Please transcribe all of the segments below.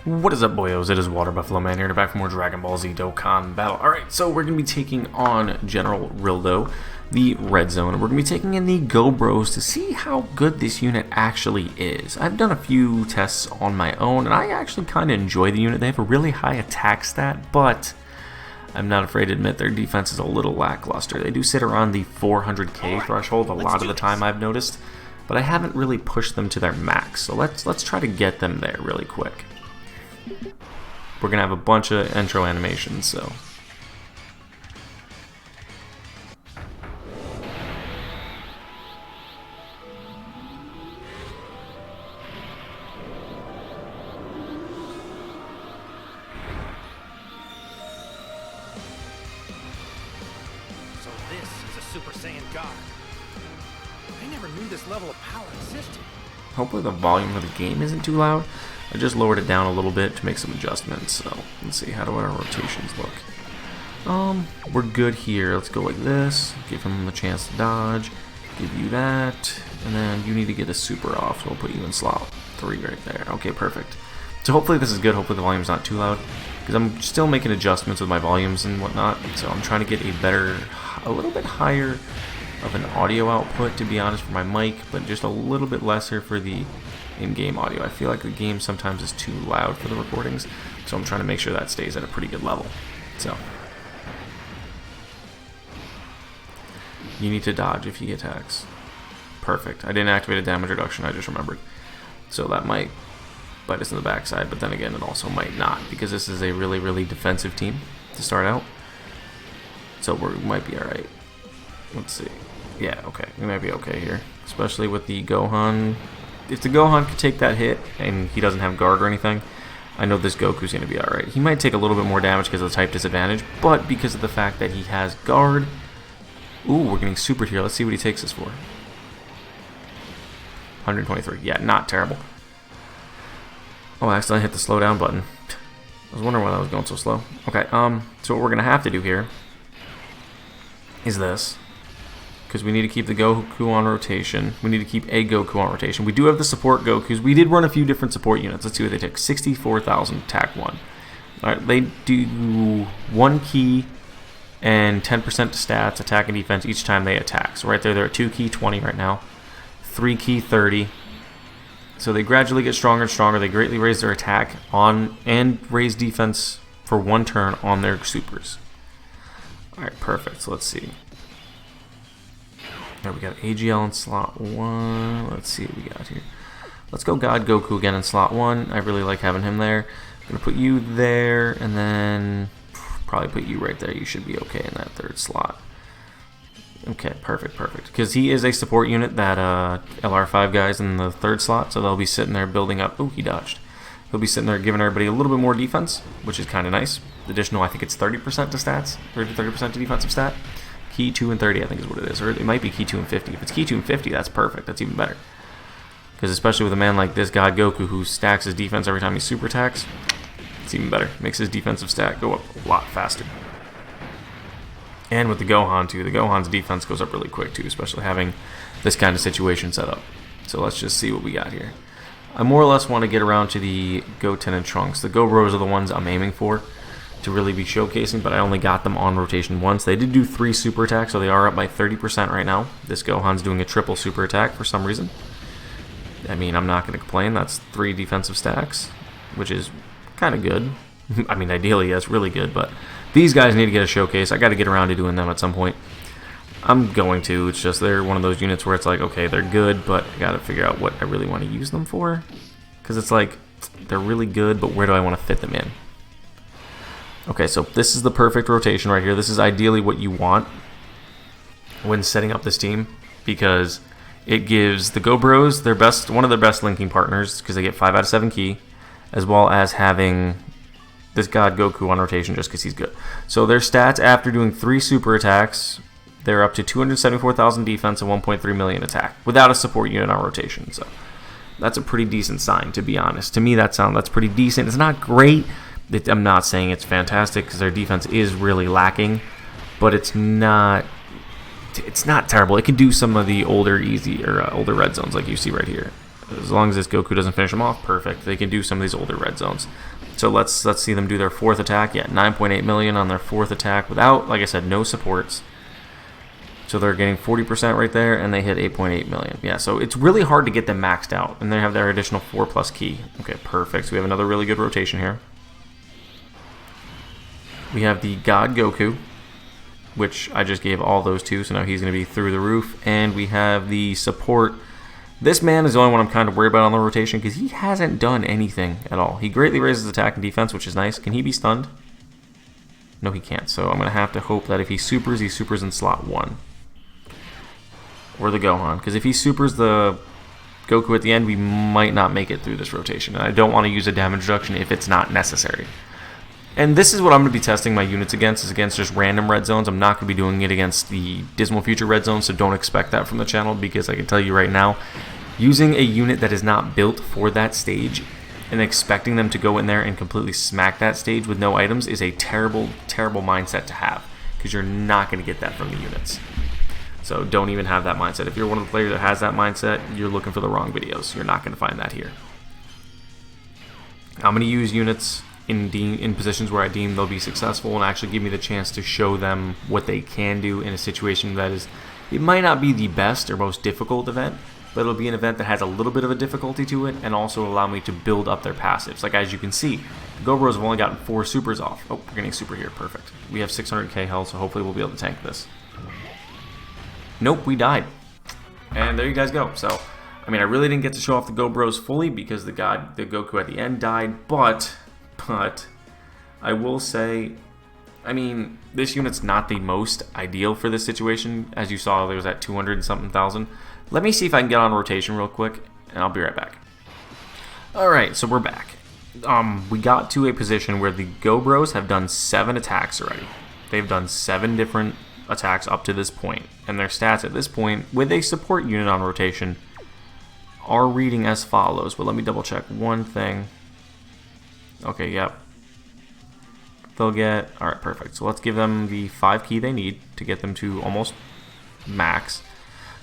What is up, boyos? It is Water Buffalo Man here, and back for more Dragon Ball Z Dokkan battle. Alright, so we're going to be taking on General Rildo, the Red Zone, and we're going to be taking in the GOBROS to see how good this unit actually is. I've done a few tests on my own, and I actually kind of enjoy the unit. They have a really high attack stat, but I'm not afraid to admit their defense is a little lackluster. They do sit around the 400k threshold a lot of the time, I've noticed, but I haven't really pushed them to their max, so let's try to get them there really quick. We're gonna have a bunch of intro animations, so this is a Super Saiyan God. I never knew this level of power existed. hopefully the volume of the game isn't too loud. I just lowered it down a little bit to make some adjustments. So let's see, how do our rotations look? We're good here. Let's go like this. Give him the chance to dodge. Give you that, and then you need to get a super off. So we'll put you in slot 3 right there. Okay, perfect. So hopefully this is good. Hopefully the volume's not too loud, because I'm still making adjustments with my volumes and whatnot. So I'm trying to get a little bit higher of an audio output, to be honest, for my mic, but just a little bit lesser for the in-game audio. I feel like the game sometimes is too loud for the recordings, so I'm trying to make sure that stays at a pretty good level. So you need to dodge if he attacks. Perfect. I didn't activate a damage reduction, I just remembered. So that might bite us in the backside, but then again it also might not, because this is a really defensive team to start out. So we might be alright. Let's see. Yeah, okay. We might be okay here. Especially with the Gohan. If the Gohan could take that hit and he doesn't have guard or anything, I know this Goku's going to be alright. He might take a little bit more damage because of the type disadvantage, but because of the fact that he has guard... Ooh, we're getting super here. Let's see what he takes us for. 123. Yeah, not terrible. Oh, I accidentally hit the slow down button. I was wondering why that was going so slow. Okay, so what we're going to have to do here is this. Because we need to keep the Goku on rotation. We need to keep a Goku on rotation. We do have the support Gokus. We did run a few different support units. Let's see what they took. 64,000 attack 1. Alright, they do 1 key and 10% to stats, attack and defense each time they attack. So right there, they're at 2 key, 20 right now. 3 key, 30. So they gradually get stronger and stronger. They greatly raise their attack on and raise defense for 1 turn on their supers. Alright, perfect. So let's see. There we got AGL in slot 1. Let's see what we got here. Let's go God Goku again in slot 1. I really like having him there. I'm going to put you there, and then probably put you right there. You should be okay in that 3rd slot. Okay, perfect. Because he is a support unit, that LR5 guy's in the 3rd slot, so they'll be sitting there building up. Oh, he dodged. He'll be sitting there giving everybody a little bit more defense, which is kind of nice. Additional, I think it's 30% to stats, 30% to defensive stat. Key 2 and 30, I think is what it is. Or it might be Key 2 and 50. If it's Key 2 and 50, that's perfect. That's even better. Because especially with a man like this God Goku, who stacks his defense every time he super attacks, it's even better. Makes his defensive stat go up a lot faster. And with the Gohan, too. The Gohan's defense goes up really quick, too, especially having this kind of situation set up. So let's just see what we got here. I more or less want to get around to the Goten and Trunks. The GOBROS are the ones I'm aiming for to really be showcasing, but I only got them on rotation once. They did do 3 super attacks, so they are up by 30% right now. This Gohan's doing a triple super attack for some reason. I mean, I'm not going to complain. That's 3 defensive stacks, which is kind of good. I mean, ideally, that's really good, but these guys need to get a showcase. I got to get around to doing them at some point. I'm going to. It's just they're one of those units where it's like, okay, they're good, but I got to figure out what I really want to use them for. Because it's like, they're really good, but where do I want to fit them in? Okay, so this is the perfect rotation right here. This is ideally what you want when setting up this team, because it gives the GOBROS one of their best linking partners, because they get 5 out of 7 key, as well as having this God Goku on rotation just because he's good. So their stats after doing 3 super attacks, they're up to 274,000 defense and 1.3 million attack without a support unit on rotation. So that's a pretty decent sign, to be honest. To me, that's pretty decent. It's not great. I'm not saying it's fantastic, because their defense is really lacking, but it's not terrible. It can do some of the older older red zones like you see right here. As long as this Goku doesn't finish them off, perfect. They can do some of these older red zones. So let's see them do their 4th attack. Yeah, 9.8 million on their 4th attack without, like I said, no supports. So they're getting 40% right there, and they hit 8.8 million. Yeah, so it's really hard to get them maxed out, and they have their additional 4+ key. Okay, perfect. So we have another really good rotation here. We have the God Goku, which I just gave all those to, so now he's going to be through the roof. And we have the support. This man is the only one I'm kind of worried about on the rotation because he hasn't done anything at all. He greatly raises attack and defense, which is nice. Can he be stunned? No, he can't. So I'm going to have to hope that if he supers in slot 1. Or the Gohan. Because if he supers the Goku at the end, we might not make it through this rotation. And I don't want to use a damage reduction if it's not necessary. And this is what I'm going to be testing my units against, is against just random red zones. I'm not going to be doing it against the Dismal Future red zone, so don't expect that from the channel, because I can tell you right now, using a unit that is not built for that stage and expecting them to go in there and completely smack that stage with no items is a terrible, terrible mindset to have, because you're not going to get that from the units. So don't even have that mindset. If you're one of the players that has that mindset, you're looking for the wrong videos. You're not going to find that here. I'm going to use units in positions where I deem they'll be successful and actually give me the chance to show them what they can do in a situation that is, it might not be the best or most difficult event, but it'll be an event that has a little bit of a difficulty to it and also allow me to build up their passives. Like as you can see, the GOBROS have only gotten 4 supers off. Oh, we're getting super here. Perfect. We have 600k health, so hopefully we'll be able to tank this. Nope, we died. And there you guys go. So, I mean, I really didn't get to show off the GOBROS fully because the Goku at the end died, but I will say, I mean, this unit's not the most ideal for this situation. As you saw, there was that 200 and something thousand. Let me see if I can get on rotation real quick, and I'll be right back. Alright, so we're back. We got to a position where the GOBROS have done 7 attacks already. They've done 7 different attacks up to this point, and their stats at this point, with a support unit on rotation, are reading as follows. But let me double check one thing. Okay, yep. They'll get... Alright, perfect. So let's give them the 5 key they need to get them to almost max.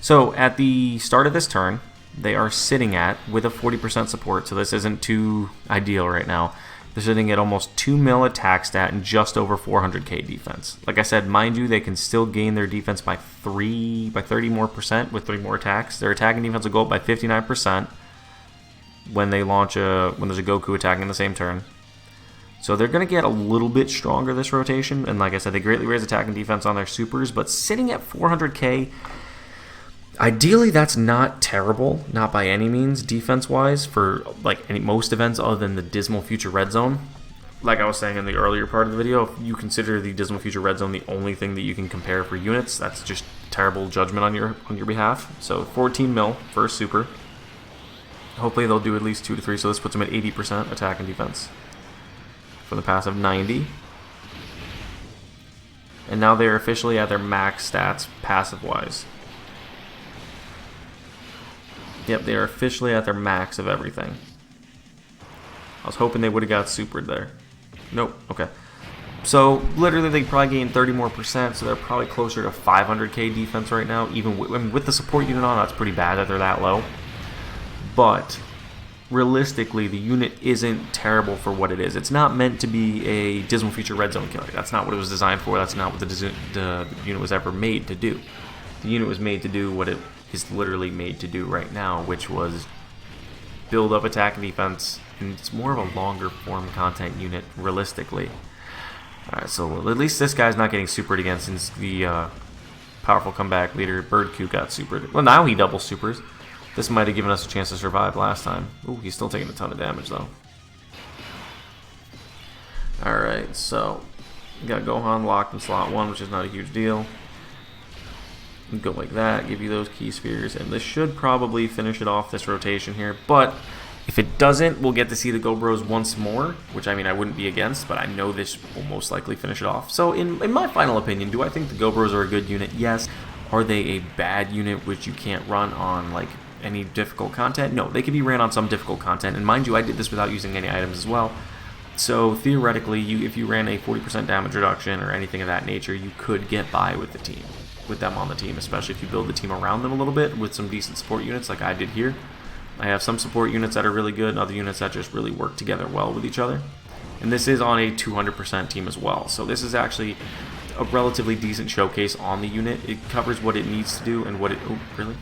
So at the start of this turn, they are sitting at, with a 40% support, so this isn't too ideal right now, they're sitting at almost 2 mil attack stat and just over 400k defense. Like I said, mind you, they can still gain their defense by 30 more percent with 3 more attacks. Their attack and defense will go up by 59% when they launch when there's a Goku attacking in the same turn. So they're going to get a little bit stronger this rotation, and like I said, they greatly raise attack and defense on their supers, but sitting at 400k, ideally that's not terrible, not by any means, defense-wise, for like most events other than the Dismal Future Red Zone. Like I was saying in the earlier part of the video, if you consider the Dismal Future Red Zone the only thing that you can compare for units, that's just terrible judgment on your behalf. So 14 mil for a super. Hopefully they'll do at least 2 to 3, so this puts them at 80% attack and defense. For the passive 90. And now they're officially at their max stats passive-wise. Yep, they are officially at their max of everything. I was hoping they would have got supered there. Nope, okay. So, literally, they probably gained 30 more percent, so they're probably closer to 500k defense right now. Even with the support unit on, that's pretty bad that they're that low. But, realistically, the unit isn't terrible for what it is. It's not meant to be a Dismal Future Red Zone killer. That's not what it was designed for. That's not what the unit was ever made to do. The unit was made to do what it is literally made to do right now, which was build up attack and defense, and it's more of a longer form content unit, realistically. Alright, so at least this guy's not getting supered again, since the powerful comeback leader, Bird Q, got supered. Well, now he double supers. This might have given us a chance to survive last time. Ooh, he's still taking a ton of damage, though. Alright, so we got Gohan locked in slot 1, which is not a huge deal. Go like that, give you those key spheres, and this should probably finish it off this rotation here. But if it doesn't, we'll get to see the GOBROS once more, which I mean I wouldn't be against, but I know this will most likely finish it off. So in my final opinion, do I think the GOBROS are a good unit? Yes. Are they a bad unit which you can't run on like any difficult content? No, they can be ran on some difficult content, and mind you, I did this without using any items as well. So theoretically, if you ran a 40% damage reduction or anything of that nature, you could get by with the team. With them on the team, especially if you build the team around them a little bit with some decent support units like I did here. I have some support units that are really good and other units that just really work together well with each other. And this is on a 200% team as well. So this is actually a relatively decent showcase on the unit. It covers what it needs to do and what it... Oh, really?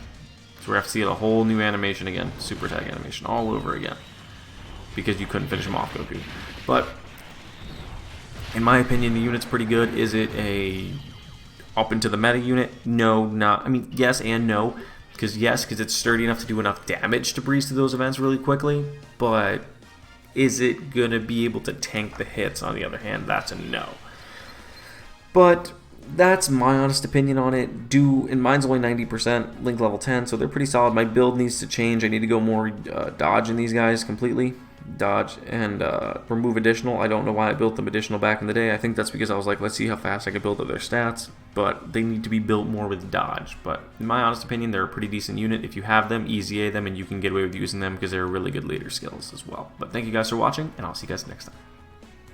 So we have to see a whole new animation again. Super tag animation all over again. Because you couldn't finish him off, Goku. But, in my opinion, the unit's pretty good. Is it a up into the meta unit? No, not... I mean, yes and no. Because yes, because it's sturdy enough to do enough damage to breeze through those events really quickly. But is it going to be able to tank the hits, on the other hand? That's a no. But that's my honest opinion on it. And mine's only 90%, Link level 10, so they're pretty solid. My build needs to change. I need to go more dodge in these guys completely. Dodge and remove additional. I don't know why I built them additional back in the day. I think that's because I was like, let's see how fast I can build up their stats. But they need to be built more with dodge. But in my honest opinion, they're a pretty decent unit. If you have them, easy A them, and you can get away with using them because they're really good leader skills as well. But thank you guys for watching, and I'll see you guys next time.